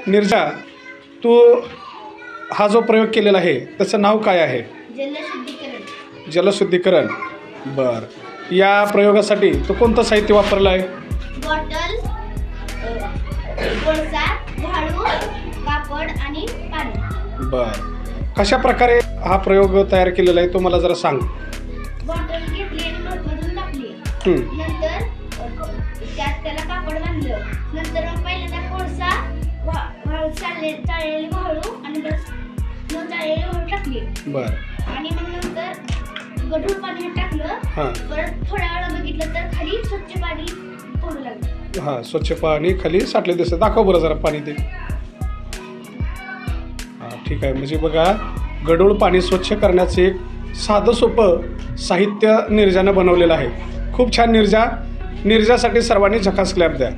निर्जा, तू हा जो प्रयोग केलेला आहे त्याचं नाव काय आहे? जलशुद्धीकरण. बरं, या प्रयोगासाठी तू कोणतं साहित्य वापरलं आहे? बॉटल, कोळसा, वाळू, कापड आणि पाणी. बरं, कशा प्रकारे हा प्रयोग तयार केलेला आहे तो मला जरा सांग. बॉटल घेतली आणि बॉटलमधून टाकली. नंतर त्याला कापड बांधलं. नंतर मग पहिल्यांदा कोळसा, वाळू, चाळलेली वाळू आणि चाळलेली वाळू टाकली. बरं. आणि मग नंतर गढूळ पाणी टाकलं. परत थोड्या वेळा बघितलं तर खाली स्वच्छ पाणी पडू लागलं. हां, स्वच्छ पाणी खाली साठले दिसतं. दाखव बरं जरा पाणी ते. हां, ठीक आहे. म्हणजे बघा, गढूळ पाणी स्वच्छ करण्याचं एक साधं सोपं साहित्य निर्जानं बनवलेलं आहे. खूप छान निर्जा. निर्जासाठी सर्वांनी झकास क्लॅप द्या.